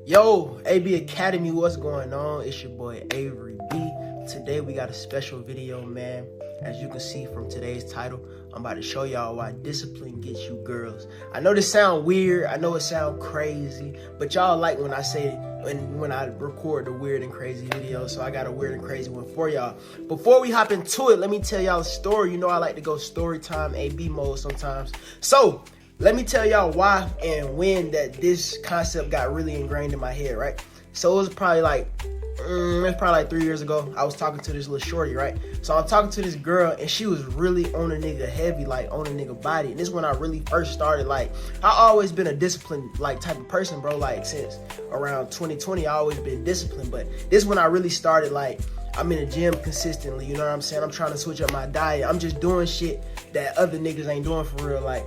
Yo, AB Academy, what's going on? It's your boy Avery B. Today we got a special video, man. As you can see from today's title, I'm about to show y'all why discipline gets you girls. I know this sound weird, I know it sound crazy, but y'all like when I say when I record the weird and crazy videos, so I got a weird and crazy one for y'all. Before we hop into it, let me tell y'all a story. You know I like to go story time, AB mode sometimes. So let me tell y'all why and when that this concept got really ingrained in my head, right? So it was probably like 3 years ago. I was talking to this little shorty, right? So I'm talking to this girl, and she was really on a nigga heavy, like on a nigga body. And this is when I really first started. Like, I always been a disciplined like type of person, bro. Like since around 2020, I always been disciplined. But this is when I really started. Like, I'm in the gym consistently. You know what I'm saying? I'm trying to switch up my diet. I'm just doing shit that other niggas ain't doing for real. Like,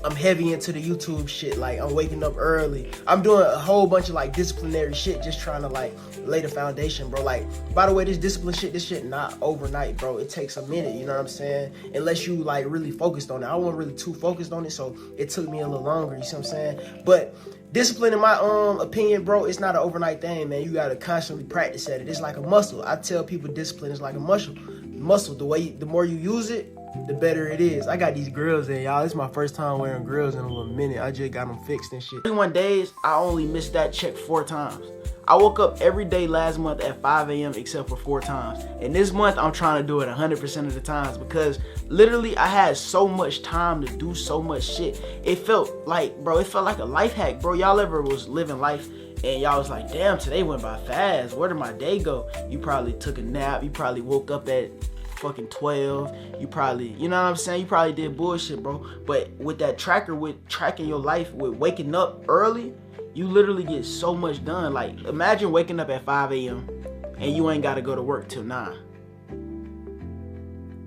I'm heavy into the YouTube shit. Like, I'm waking up early. I'm doing a whole bunch of like disciplinary shit, just trying to like lay the foundation, bro. Like, by the way, this discipline shit, this shit not overnight, bro. It takes a minute, you know what I'm saying? Unless you like really focused on it. I wasn't really too focused on it, so it took me a little longer, you see what I'm saying? But discipline, in my opinion, bro, it's not an overnight thing, man. You gotta constantly practice at it. It's like a muscle. I tell people discipline is like a muscle. The more you use it, the better it is. I got these grills in, y'all. This is my first time wearing grills in a little minute. I just got them fixed and shit. 21 days, I only missed that check 4 times. I woke up every day last month at 5 a.m. except for 4 times. And this month, I'm trying to do it 100% of the times because literally I had so much time to do so much shit. It felt like a life hack, bro. Y'all ever was living life and y'all was like, damn, today went by fast. Where did my day go? You probably took a nap. You probably woke up at fucking 12. You probably, you know what I'm saying? You probably did bullshit, bro. But with that tracker, with tracking your life, with waking up early, you literally get so much done. Like, imagine waking up at 5 a.m. and you ain't got to go to work till 9.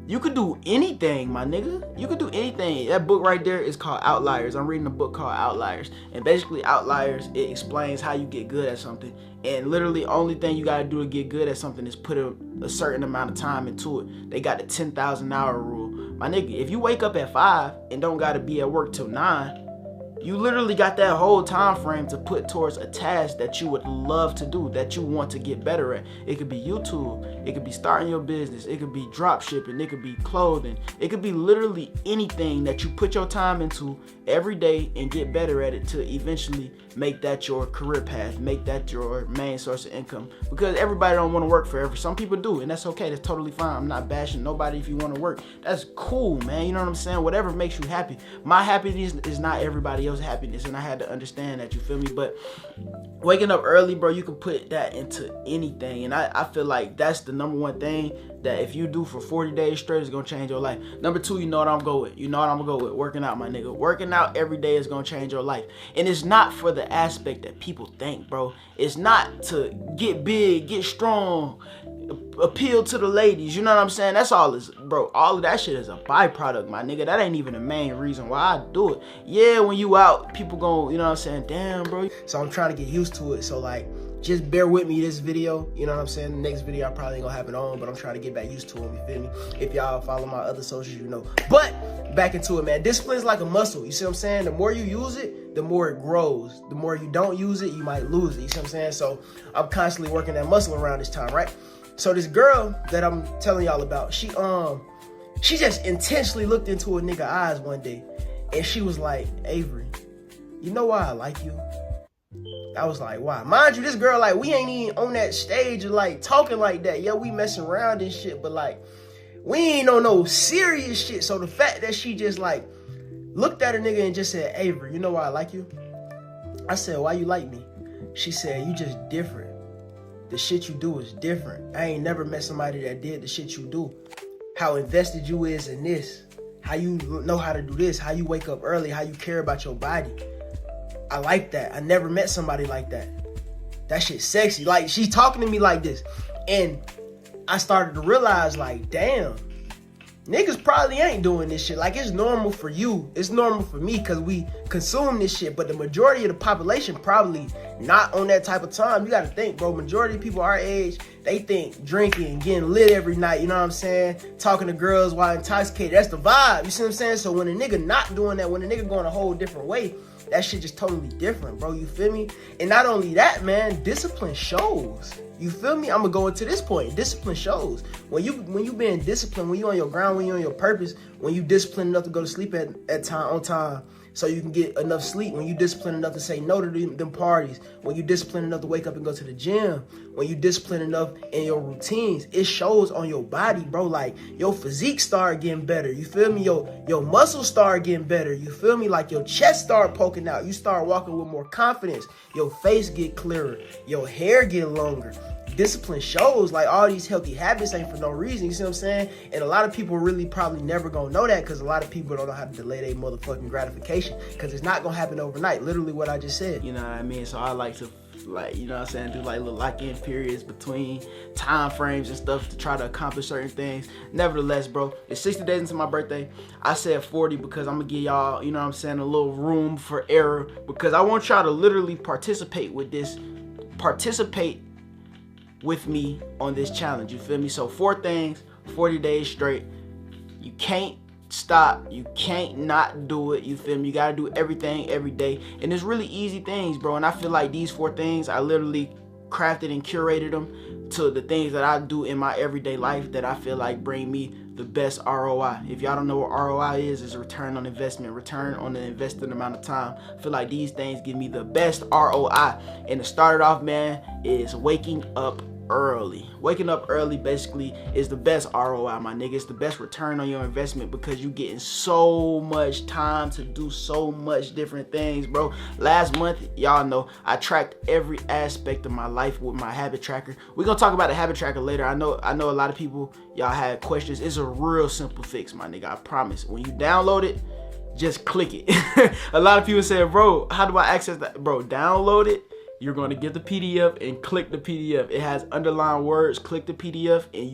You could do anything, my nigga. You could do anything. That book right there is called Outliers. I'm reading a book called Outliers. And basically, Outliers, it explains how you get good at something. And literally, only thing you gotta do to get good at something is put a certain amount of time into it. They got the 10,000 hour rule. My nigga, if you wake up at 5 and don't gotta be at work till 9, you literally got that whole time frame to put towards a task that you would love to do, that you want to get better at. It could be YouTube, it could be starting your business, it could be drop shipping, it could be clothing, it could be literally anything that you put your time into every day and get better at it to eventually make that your career path, make that your main source of income. Because everybody don't want to work forever. Some people do, and that's okay. That's totally fine. I'm not bashing nobody if you want to work. That's cool, man. You know what I'm saying? Whatever makes you happy. My happiness is not everybody else's happiness, and I had to understand that, you feel me? But waking up early, bro, you can put that into anything. And I feel like that's the number one thing that if you do for 40 days straight, it's going to change your life. Number 2, you know what I'm going with. You know what I'm going to go with. Working out, my nigga. Working out every day is going to change your life. And it's not for the aspect that people think, bro. It's not to get big, get strong, appeal to the ladies. You know what I'm saying? That's all is, bro. All of that shit is a byproduct, my nigga. That ain't even the main reason why I do it. Yeah, when you out, people gon', you know what I'm saying? Damn, bro. So I'm trying to get used to it. So like, just bear with me this video, you know what I'm saying? The next video I probably ain't gonna have it on, but I'm trying to get back used to it, you feel me? If y'all follow my other socials, you know. But back into it, man. Discipline is like a muscle, you see what I'm saying? The more you use it, the more it grows. The more you don't use it, you might lose it, you see what I'm saying? So I'm constantly working that muscle around this time, right? So this girl that I'm telling y'all about, she just intentionally looked into a nigga eyes one day, and she was like, Avery, you know why I like you? I was like, why? Mind you, this girl, like, we ain't even on that stage of, like, talking like that. Yeah, we messing around and shit, but, like, we ain't on no serious shit. So the fact that she just, like, looked at a nigga and just said, Avery, you know why I like you? I said, why you like me? She said, you just different. The shit you do is different. I ain't never met somebody that did the shit you do. How invested you is in this. How you know how to do this. How you wake up early. How you care about your body. I like that. I never met somebody like that. That shit's sexy. Like, she's talking to me like this. And I started to realize, like, damn, niggas probably ain't doing this shit. Like, it's normal for you. It's normal for me because we consume this shit. But the majority of the population probably not on that type of time. You got to think, bro. Majority of people our age, they think drinking and getting lit every night. You know what I'm saying? Talking to girls while intoxicated. That's the vibe. You see what I'm saying? So when a nigga not doing that, when a nigga going a whole different way, that shit just totally different, bro. You feel me? And not only that, man, discipline shows. You feel me? I'm gonna go into this point. Discipline shows. When you being disciplined, when you on your ground, when you on your purpose, when you disciplined enough to go to sleep at time on time, so you can get enough sleep, when you disciplined enough to say no to them parties, when you disciplined enough to wake up and go to the gym, when you disciplined enough in your routines, it shows on your body, bro. Like, your physique start getting better. You feel me? Your muscles start getting better. You feel me? Like, your chest start poking out. You start walking with more confidence. Your face get clearer. Your hair get longer. Discipline shows. Like, all these healthy habits ain't for no reason. You see what I'm saying? And a lot of people really probably never gonna know that, because a lot of people don't know how to delay their motherfucking gratification, because it's not gonna happen overnight. Literally what I just said. You know what I mean? So I like to, like, you know what I'm saying, do like little lock-in periods between time frames and stuff to try to accomplish certain things. Nevertheless, bro, it's 60 days into my birthday. I said 40 because I'm gonna give y'all, you know what I'm saying, a little room for error, because I want y'all to literally participate with me on this challenge. You feel me? So 4 things, 40 days straight. You can't stop. You can't not do it. You feel me? You gotta do everything every day. And it's really easy things, bro. And I feel like these 4 things, I literally crafted and curated them to the things that I do in my everyday life that I feel like bring me the best ROI. If y'all don't know what ROI is, it's a return on investment, return on the invested amount of time. I feel like these things give me the best ROI. And to start it off, man, is waking up early. Waking up early basically is the best ROI, my nigga. It's the best return on your investment, because you getting so much time to do so much different things, bro. Last month, y'all know, I tracked every aspect of my life with my habit tracker. We're gonna talk about the habit tracker later. I know a lot of people, y'all had questions. It's a real simple fix, my nigga. I promise. When you download it, just click it. A lot of people say, bro, how do I access that? Bro, download it. You're going to get the PDF and click the PDF. It has underlined words. Click the PDF and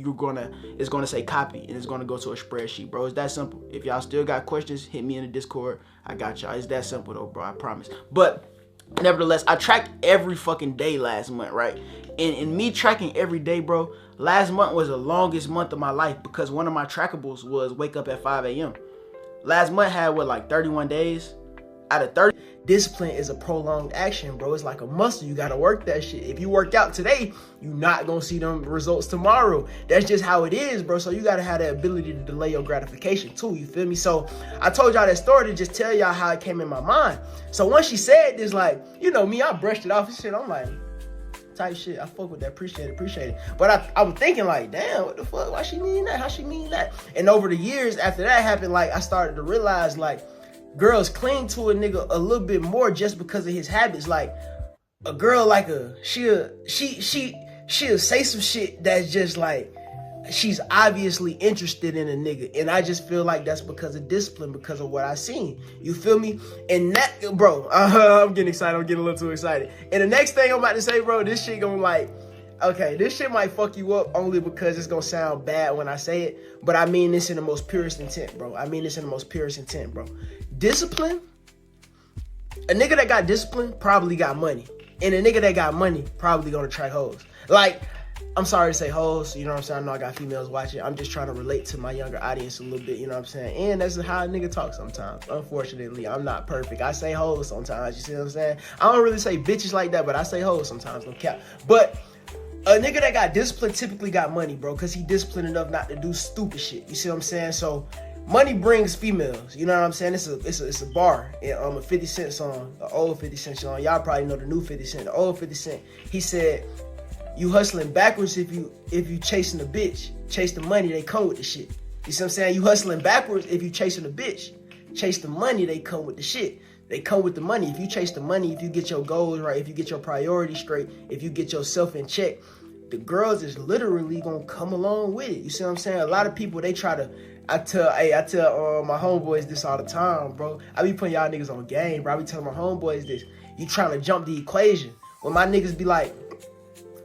it's going to say copy, and it's going to go to a spreadsheet, bro. It's that simple. If y'all still got questions, hit me in the Discord. I got y'all. It's that simple though, bro. I promise. But nevertheless, I tracked every fucking day last month, right? And in me tracking every day, bro, last month was the longest month of my life, because one of my trackables was wake up at 5 a.m. Last month had, what, like 31 days? Out of 30, discipline is a prolonged action, bro. It's like a muscle. You gotta work that shit. If you work out today, you're not gonna see them results tomorrow. That's just how it is, bro. So you gotta have the ability to delay your gratification too. You feel me? So I told y'all that story to just tell y'all how it came in my mind. So once she said this, like, you know me, I brushed it off and shit. I'm like, type shit. I fuck with that. Appreciate it. But I was thinking, like, damn, what the fuck? Why she mean that? How she mean that? And over the years after that happened, like, I started to realize, like, girls cling to a nigga a little bit more just because of his habits. Like, a girl, like, she'll say some shit that's just like, she's obviously interested in a nigga. And I just feel like that's because of discipline, because of what I seen. You feel me? And that, bro, I'm getting excited. I'm getting a little too excited. And the next thing I'm about to say, bro, this shit gonna, like, okay, this shit might fuck you up only because it's gonna sound bad when I say it, but I mean this in the most purest intent, bro. Discipline, a nigga that got discipline probably got money. And a nigga that got money probably gonna track hoes. Like, I'm sorry to say hoes, you know what I'm saying? I know I got females watching. I'm just trying to relate to my younger audience a little bit, you know what I'm saying? And that's how a nigga talk sometimes. Unfortunately, I'm not perfect. I say hoes sometimes, you see what I'm saying? I don't really say bitches like that, but I say hoes sometimes, no cap. But a nigga that got discipline typically got money, bro, because he disciplined enough not to do stupid shit. You see what I'm saying? So money brings females. You know what I'm saying? It's a bar. A 50 Cent song, the old 50 Cent song. Y'all probably know the new 50 Cent. The old 50 Cent. He said, "You hustling backwards if you chasing a bitch. Chase the money, they come with the shit." You see what I'm saying? You hustling backwards if you chasing a bitch. Chase the money, they come with the shit. They come with the money. If you chase the money, if you get your goals right, if you get your priorities straight, if you get yourself in check, the girls is literally gonna come along with it. You see what I'm saying? A lot of people, they try to, I tell my homeboys this all the time, bro. I be putting y'all niggas on game, bro. I be telling my homeboys this. You trying to jump the equation. When my niggas be like,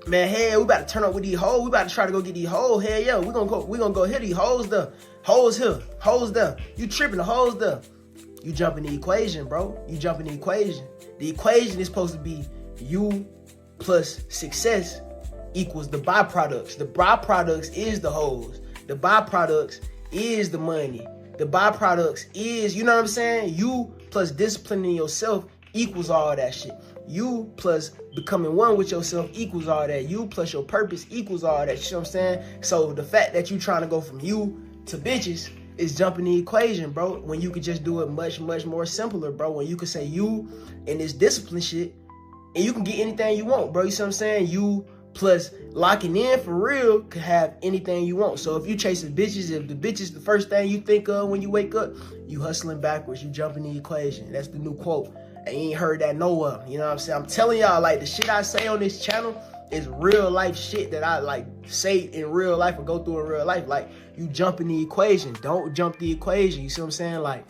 man, hey, we about to turn up with these hoes. We about to try to go get these hoes. Hell yeah, we gonna go hit these hoes there. Hoes here, hoes there. You tripping, the hoes there. You jumping the equation, bro. You jumping the equation. The equation is supposed to be you plus success equals the byproducts. The byproducts is the hoes. The byproducts is the money. The byproducts is, you know what I'm saying? You plus disciplining yourself equals all that shit. You plus becoming one with yourself equals all that. You plus your purpose equals all that. You know what I'm saying? So the fact that you trying to go from you to bitches is jumping the equation, bro. When you could just do it much, much more simpler, bro. When you could say you in this discipline shit, and you can get anything you want, bro. You see what I'm saying? You plus locking in for real could have anything you want. So if you chasing bitches, if the bitch is the first thing you think of when you wake up, you hustling backwards, you jumping the equation. That's the new quote. I ain't heard that nowhere. You know what I'm saying? I'm telling y'all, like, the shit I say on this channel is real life shit that I like say in real life or go through in real life. Like, you jump in the equation. Don't jump the equation. You see what I'm saying? Like,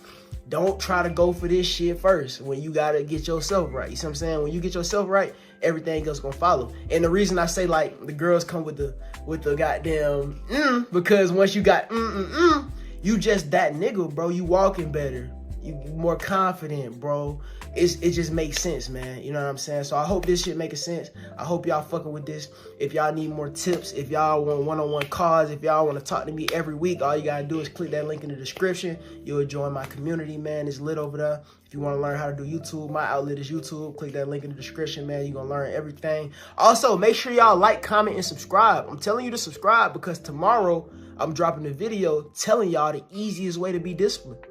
don't try to go for this shit first when you gotta get yourself right. You see what I'm saying? When you get yourself right, everything else gonna follow. And the reason I say, like, the girls come with the goddamn because once you got you just that nigga, bro. You walking better. You more confident, bro. It just makes sense, man. You know what I'm saying? So I hope this shit making sense. I hope y'all fucking with this. If y'all need more tips, if y'all want one-on-one calls, if y'all want to talk to me every week, all you gotta do is click that link in the description. You'll join my community, man. It's lit over there. If you want to learn how to do YouTube, my outlet is YouTube. Click that link in the description, man. You're gonna learn everything. Also, make sure y'all like, comment, and subscribe. I'm telling you to subscribe because tomorrow I'm dropping a video telling y'all the easiest way to be disciplined.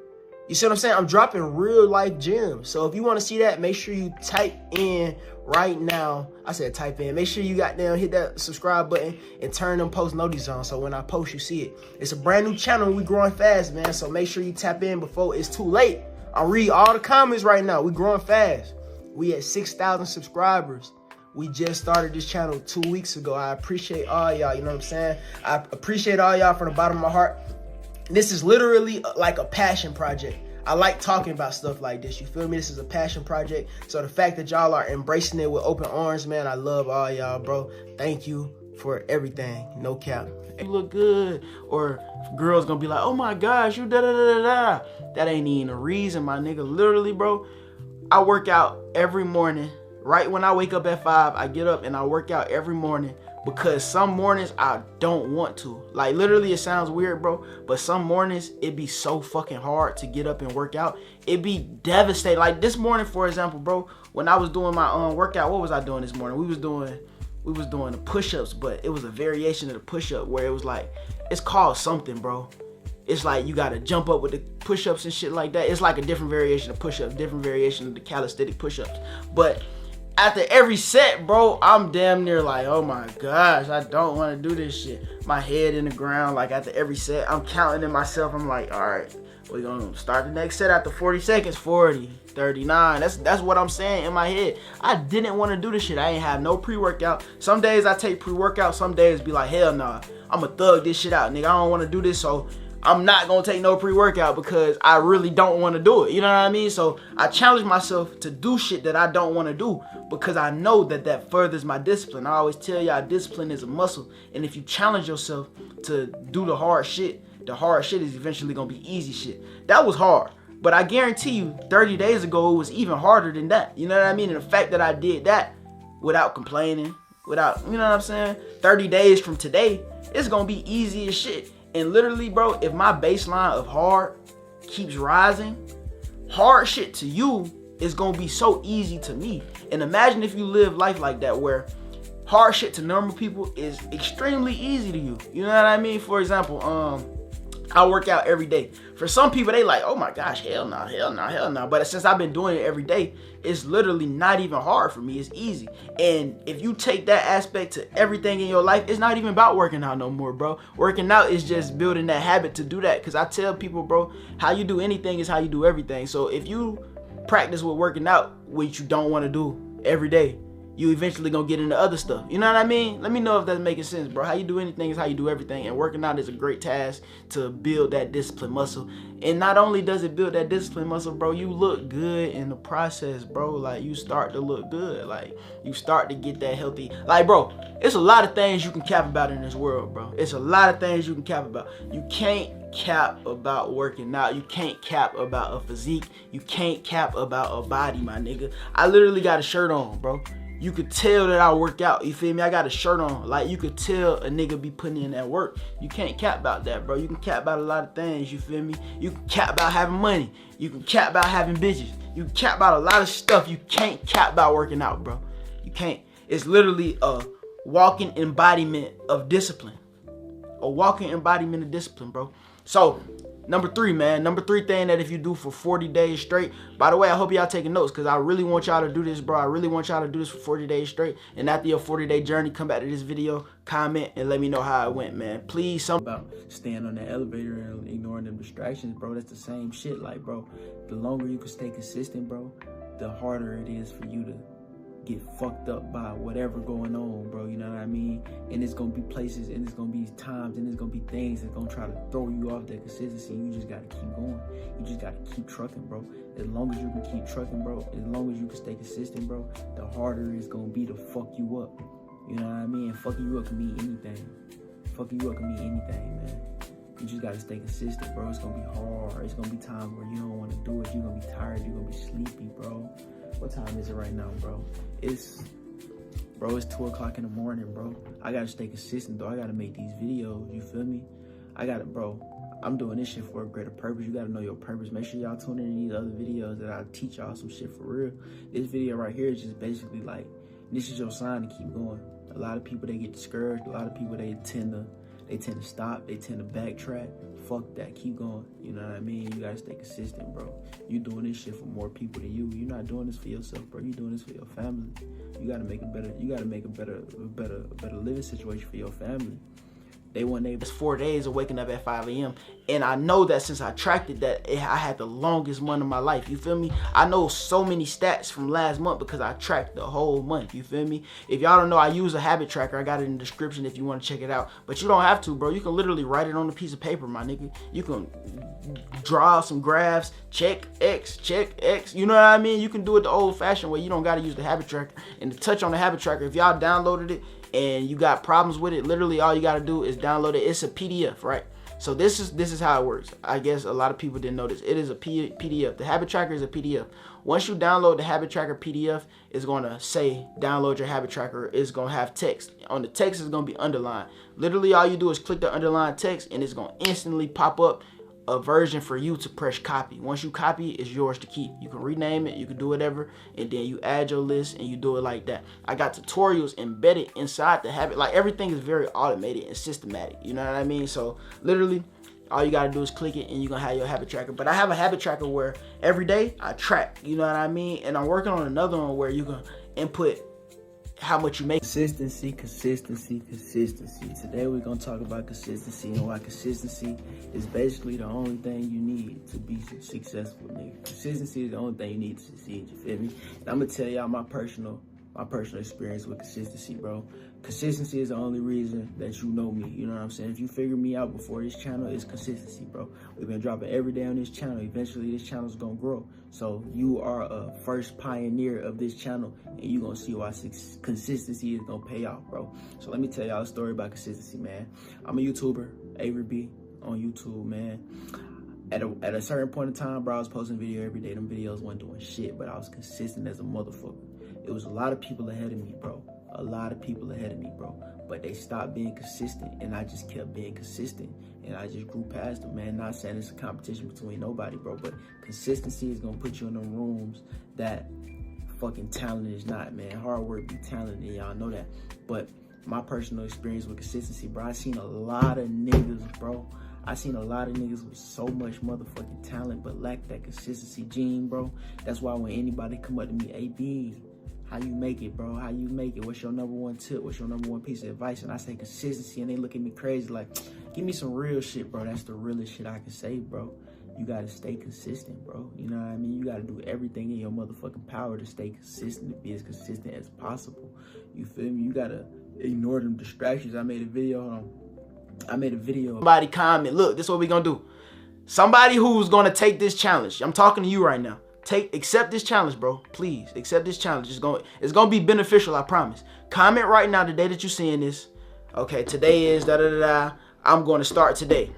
You see what I'm saying? I'm dropping real life gems. So if you want to see that, make sure you type in right now. I said type in. Make sure you got down, hit that subscribe button and turn them post notices on so when I post, you see it. It's a brand new channel. We growing fast, man. So make sure you tap in before it's too late. I'll read all the comments right now. We growing fast. We at 6,000 subscribers. We just started this channel 2 weeks ago. I appreciate all y'all. You know what I'm saying? I appreciate all y'all from the bottom of my heart. This is literally like a passion project. I like talking about stuff like this. You feel me? This is a passion project. So the fact that y'all are embracing it with open arms, man, I love all y'all, bro. Thank you for everything. No cap. You look good. Or girls gonna be like, oh my gosh, you da-da-da-da-da. That ain't even a reason, my nigga. Literally, bro, I work out every morning. Right when I wake up at 5, I get up and I work out every morning. Because some mornings I don't want to. Like, literally, it sounds weird, bro, but some mornings it be so fucking hard to get up and work out. It be devastating. Like this morning, for example, bro, when I was doing my workout, what was I doing this morning? We was doing the push-ups, but it was a variation of the push-up where it was like, it's called something, bro. It's like you gotta jump up with the push-ups and shit like that. It's like a different variation of push-ups, different variation of the calisthenic push-ups. But after every set, bro, I'm damn near like, oh my gosh, I don't want to do this shit. My head in the ground, like after every set, I'm counting in myself. I'm like, all right, we're going to start the next set after 40 seconds, 40, 39. That's what I'm saying in my head. I didn't want to do this shit. I ain't have no pre-workout. Some days I take pre-workout. Some days be like, hell nah, I'm going to thug this shit out, nigga. I don't want to do this, so I'm not going to take no pre-workout because I really don't want to do it. You know what I mean? So I challenge myself to do shit that I don't want to do because I know that furthers my discipline. I always tell y'all discipline is a muscle. And if you challenge yourself to do the hard shit is eventually going to be easy shit. That was hard. But I guarantee you 30 days ago, it was even harder than that. You know what I mean? And the fact that I did that without complaining, without, you know what I'm saying? 30 days from today, it's going to be easy as shit. And literally, bro, if my baseline of hard keeps rising, hard shit to you is gonna be so easy to me. And imagine if you live life like that, where hard shit to normal people is extremely easy to you. You know what I mean? For example, I work out every day. For some people, they like, oh my gosh, hell no, hell no, hell no. But since I've been doing it every day, it's literally not even hard for me. It's easy. And if you take that aspect to everything in your life, it's not even about working out no more, bro. Working out is just building that habit to do that. Because I tell people, bro, how you do anything is how you do everything. So if you practice with working out, which you don't want to do every day, you eventually gonna get into other stuff. You know what I mean? Let me know if that's making sense, bro. How you do anything is how you do everything. And working out is a great task to build that discipline muscle. And not only does it build that discipline muscle, bro, you look good in the process, bro. Like, you start to look good. Like, you start to get that healthy. Like, bro, it's a lot of things you can cap about in this world, bro. It's a lot of things you can cap about. You can't cap about working out. You can't cap about a physique. You can't cap about a body, my nigga. I literally got a shirt on, bro. You could tell that I work out. You feel me? I got a shirt on. Like, you could tell a nigga be putting in that work. You can't cap about that, bro. You can cap about a lot of things. You feel me? You can cap about having money. You can cap about having bitches. You can cap about a lot of stuff. You can't cap about working out, bro. You can't. It's literally a walking embodiment of discipline. A walking embodiment of discipline, bro. So, number 3, man. Number 3 thing that if you do for 40 days straight. By the way, I hope y'all taking notes because I really want y'all to do this, bro. I really want y'all to do this for 40 days straight. And after your 40-day journey, come back to this video, comment, and let me know how it went, man. Please, about staying on the elevator and ignoring them distractions, bro. That's the same shit. Like, bro, the longer you can stay consistent, bro, the harder it is for you to get fucked up by whatever going on, bro. You know what I mean? And it's gonna be places, and it's gonna be times, and it's gonna be things that's gonna try to throw you off that consistency. You just gotta keep going. You just gotta keep trucking, bro. As long as you can keep trucking, bro, as long as you can stay consistent, bro, the harder it's gonna be to fuck you up. You know what I mean? And fucking you up can mean anything. Fucking you up can mean anything, man. You just gotta stay consistent, bro. It's gonna be hard. It's gonna be times where you don't wanna do it. You're gonna be tired. You're gonna be sleepy, bro. What time is it right now, bro? It's 2 o'clock in the morning, bro. I gotta stay consistent, though. I gotta make these videos, you feel me? Bro, I'm doing this shit for a greater purpose. You gotta know your purpose. Make sure y'all tune in to these other videos that I teach y'all some shit for real. This video right here is just basically like, this is your sign to keep going. A lot of people, they get discouraged. A lot of people, they tend to stop. They tend to backtrack. Fuck that. Keep going. You know what I mean? You gotta stay consistent, bro. You doing this shit for more people than you. You're not doing this for yourself, bro. You doing this for your family. You gotta make a better living situation for your family. It's 4 days of waking up at 5 a.m. And I know that since I tracked it, that I had the longest month of my life. You feel me? I know so many stats from last month because I tracked the whole month. You feel me? If y'all don't know, I use a habit tracker. I got it in the description if you want to check it out. But you don't have to, bro. You can literally write it on a piece of paper, my nigga. You can draw some graphs, check X. You know what I mean? You can do it the old-fashioned way. You don't got to use the habit tracker. And to touch on the habit tracker, if y'all downloaded it, and you got problems with it, literally all you got to do is download it. It's a PDF, right? So this is how it works. I guess a lot of people didn't know this. It is a PDF. The habit tracker is a PDF. Once you download the habit tracker PDF, it's going to say download your habit tracker. It's going to have text. On the text, it's going to be underlined. Literally all you do is click the underlined text and it's going to instantly pop up a version for you to press copy. Once you copy, it's yours to keep. You can rename it, you can do whatever, and then you add your list and you do it like that. I got tutorials embedded inside the habit. Like, everything is very automated and systematic. You know what I mean? So literally all you gotta do is click it and you're gonna have your habit tracker. But I have a habit tracker where every day I track, you know what I mean? And I'm working on another one where you can input how much you make. Consistency. Today we're gonna talk about consistency and why consistency is basically the only thing you need to be successful, nigga. Consistency is the only thing you need to succeed, you feel me? And I'm gonna tell y'all my personal experience with consistency, bro. Consistency is the only reason that you know me, you know what I'm saying? If you figure me out before this channel, it's consistency, bro. We've been dropping every day on this channel. Eventually this channel is gonna grow. So you are a first pioneer of this channel, and you're gonna see why consistency is gonna pay off, bro. So let me tell y'all a story about consistency, man. I'm a YouTuber, Avery B on YouTube, man. At a certain point in time, bro, I was posting a video every day. Them videos weren't doing shit, but I was consistent as a motherfucker. It was a lot of people ahead of me, bro. A lot of people ahead of me, bro. But they stopped being consistent, and I just kept being consistent. And I just grew past them, man. Not saying it's a competition between nobody, bro. But consistency is going to put you in the rooms that fucking talent is not, man. Hard work be talent, and y'all know that. But my personal experience with consistency, bro, I seen a lot of niggas, bro. I seen a lot of niggas with so much motherfucking talent, but lack that consistency gene, bro. That's why when anybody come up to me, hey, B, how you make it, bro? How you make it? What's your number one tip? What's your number one piece of advice? And I say consistency, and they look at me crazy like, give me some real shit, bro. That's the realest shit I can say, bro. You gotta stay consistent, bro. You know what I mean? You gotta do everything in your motherfucking power to stay consistent, to be as consistent as possible. You feel me? You gotta ignore them distractions. I made a video. Somebody comment, look, this is what we gonna do. Somebody who's gonna take this challenge. I'm talking to you right now. Accept this challenge, bro. Please, accept this challenge. It's gonna be beneficial, I promise. Comment right now the day that you're seeing this. Okay, today is da-da-da-da. I'm gonna start today.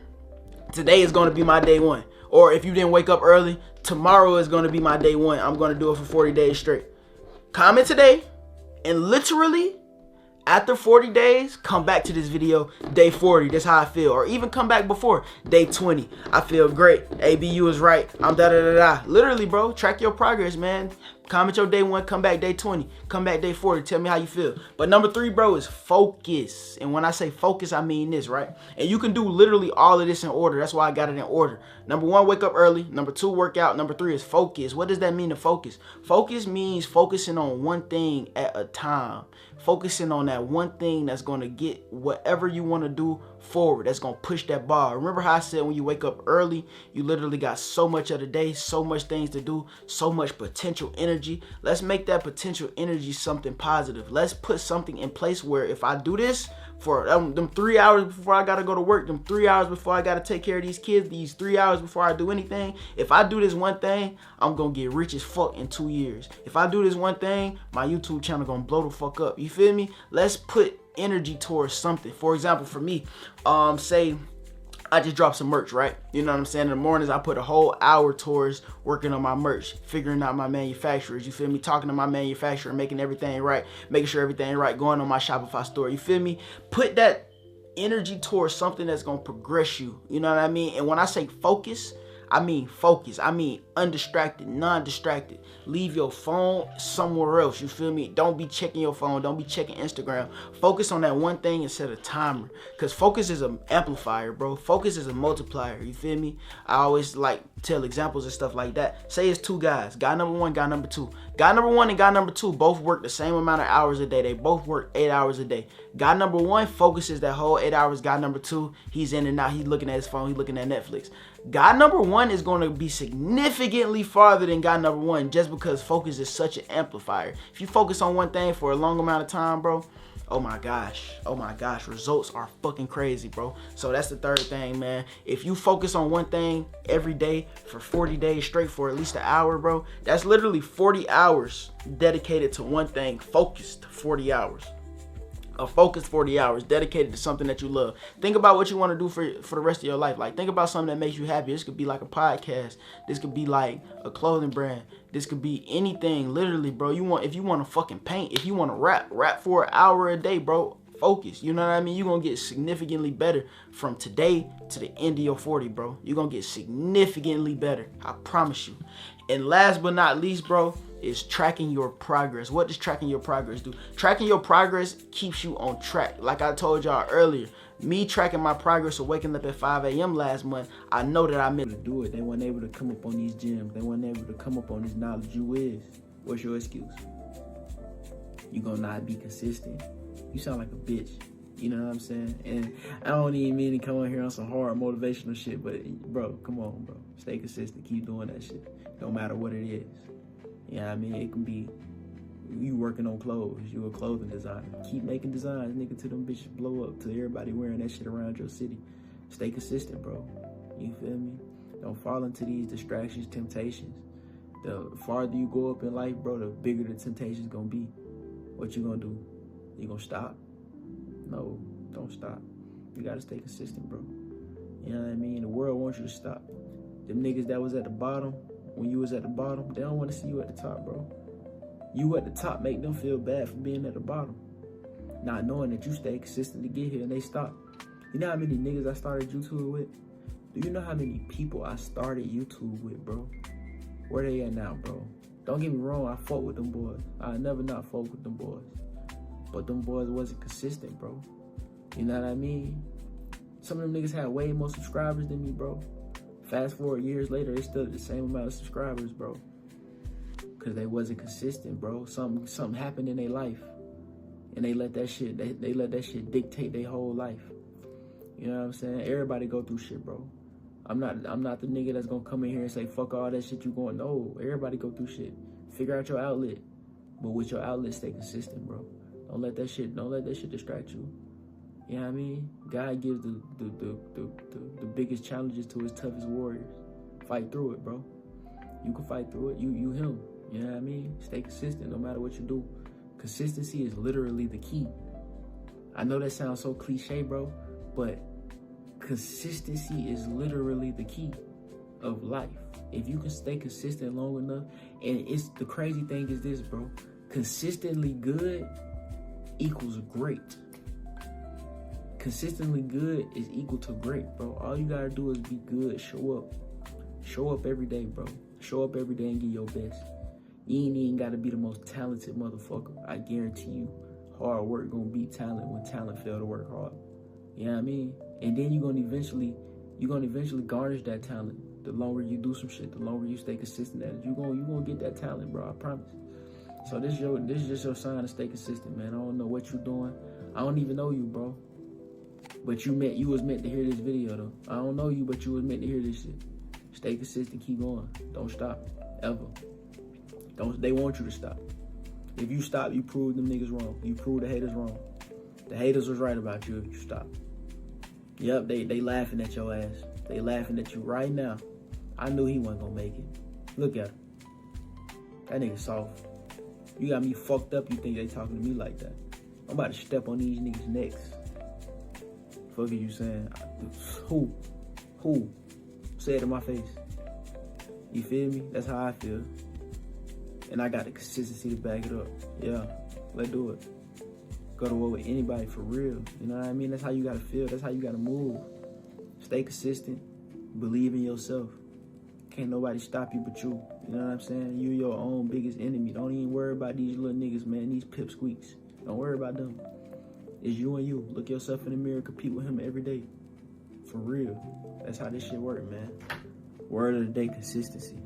Today is gonna be my day one. Or if you didn't wake up early, tomorrow is gonna be my day one. I'm gonna do it for 40 days straight. Comment today And literally, after 40 days, come back to this video, day 40, that's how I feel. Or even come back before, day 20, I feel great. ABU is right, I'm da-da-da-da. Literally, bro, track your progress, man. Comment your day 1, come back day 20, come back day 40, tell me how you feel. But number 3, bro, is focus. And when I say focus, I mean this, right? And you can do literally all of this in order. That's why I got it in order. Number 1, wake up early. Number 2, work out. Number 3 is focus. What does that mean to focus? Focus means focusing on one thing at a time. Focusing on that one thing that's going to get whatever you want to do forward. That's going to push that bar. Remember how I said when you wake up early, you literally got so much of the day, so much things to do, so much potential energy. Let's make that potential energy something positive. Let's put something in place where if I do this for them 3 hours before I got to go to work, them 3 hours before I got to take care of these kids, these 3 hours before I do anything, if I do this one thing, I'm going to get rich as fuck in 2 years. If I do this one thing, my YouTube channel going to blow the fuck up. You feel me? Let's put energy towards something. For example, for me, say I just dropped some merch, right? You know what I'm saying? In the mornings, I put a whole hour towards working on my merch, figuring out my manufacturers, you feel me? Talking to my manufacturer, making everything right, making sure everything right, going on my Shopify store, you feel me? Put that energy towards something that's gonna progress you, you know what I mean? And when I say focus, I mean focus. I mean undistracted, non-distracted. Leave your phone somewhere else, you feel me? Don't be checking your phone. Don't be checking Instagram. Focus on that one thing and set a timer. Because focus is an amplifier, bro. Focus is a multiplier, you feel me? I always like tell examples and stuff like that. Say it's 2 guys. Guy number 1, guy number 2. Guy number 1 and guy number 2 both work the same amount of hours a day. They both work 8 hours a day. Guy number 1 focuses that whole 8 hours. Guy number 2, he's in and out. He's looking at his phone. He's looking at Netflix. Guy number 1 is going to be significantly farther than guy number 1 just because focus is such an amplifier. If you focus on one thing for a long amount of time, bro, oh my gosh, results are fucking crazy, bro. So that's the 3rd thing, man. If you focus on one thing every day for 40 days straight for at least an hour, bro, that's literally 40 hours dedicated to one thing, focused 40 hours. A focused 40 hours dedicated to something that you love. Think about what you want to do for the rest of your life. Like, think about something that makes you happy. This could be like a podcast. This could be like a clothing brand. This could be anything, literally, bro. If you want to fucking paint, if you want to rap for an hour a day, bro, focus. You know what I mean? You're going to get significantly better from today to the end of your 40, bro. You're going to get significantly better. I promise you. And last but not least, bro, is tracking your progress. What does tracking your progress do? Tracking your progress keeps you on track. Like I told y'all earlier, me tracking my progress of waking up at 5 a.m. last month, I know that I meant to do it. They weren't able to come up on these gyms. They weren't able to come up on this knowledge. You is. What's your excuse? You gonna not be consistent. You sound like a bitch. You know what I'm saying? And I don't even mean to come on here on some hard motivational shit, but bro, come on, bro. Stay consistent. Keep doing that shit. No matter what it is. You know what I mean? It can be you working on clothes. You a clothing designer. Keep making designs, nigga, till them bitches blow up. Till everybody wearing that shit around your city. Stay consistent, bro. You feel me? Don't fall into these distractions, temptations. The farther you go up in life, bro, the bigger the temptation's gonna be. What you gonna do? You gonna stop? No, don't stop. You gotta stay consistent, bro. You know what I mean? The world wants you to stop. Them niggas that was at the bottom, when you was at the bottom, they don't want to see you at the top, bro. You at the top make them feel bad for being at the bottom. Not knowing that you stay consistent to get here and they stop. You know how many niggas I started YouTube with? Do you know how many people I started YouTube with, bro? Where they at now, bro? Don't get me wrong, I fought with them boys. I never not fought with them boys. But them boys wasn't consistent, bro. You know what I mean? Some of them niggas had way more subscribers than me, bro. Fast forward years later, they still the same amount of subscribers, bro. Cause they wasn't consistent, bro. Something happened in their life. And they let that shit, they let that shit dictate their whole life. You know what I'm saying? Everybody go through shit, bro. I'm not the nigga that's gonna come in here and say, fuck all that shit you going. No, everybody go through shit. Figure out your outlet. But with your outlet, stay consistent, bro. Don't let that shit distract you. You know what I mean? God gives the biggest challenges to his toughest warriors. Fight through it, bro. You can fight through it. You him. You know what I mean? Stay consistent no matter what you do. Consistency is literally the key. I know that sounds so cliche, bro, but consistency is literally the key of life. If you can stay consistent long enough, and it's the crazy thing is this, bro. Consistently good equals great. Consistently good is equal to great, bro. All you gotta do is be good. Show up. Show up every day, bro. Show up every day and give your best. You ain't even gotta be the most talented motherfucker. I guarantee you, hard work gonna beat talent when talent fail to work hard. You know what I mean? And then you're gonna eventually garnish that talent. The longer you do some shit, the longer you stay consistent at it, you gonna get that talent, bro. I promise. So this is just your sign to stay consistent, man. I don't know what you doing. I don't even know you, bro. But you was meant to hear this video, though. I don't know you, but you was meant to hear this shit. Stay consistent, keep going. Don't stop, ever. They want you to stop. If you stop, you prove them niggas wrong. You prove the haters wrong. The haters was right about you if you stop. Yep, they laughing at your ass. They laughing at you right now. I knew he wasn't gonna make it. Look at him. That nigga soft. You got me fucked up, you think they talking to me like that. I'm about to step on these niggas' necks. Fuck are you saying? Who? Say it in my face. You feel me? That's how I feel. And I got the consistency to back it up. Yeah, let's do it. Go to war with anybody for real. You know what I mean? That's how you gotta feel. That's how you gotta move. Stay consistent. Believe in yourself. Can't nobody stop you but you. You know what I'm saying? You your own biggest enemy. Don't even worry about these little niggas, man. These pipsqueaks. Don't worry about them. It's you and you. Look yourself in the mirror. Compete with him every day. For real. That's how this shit work, man. Word of the day, consistency.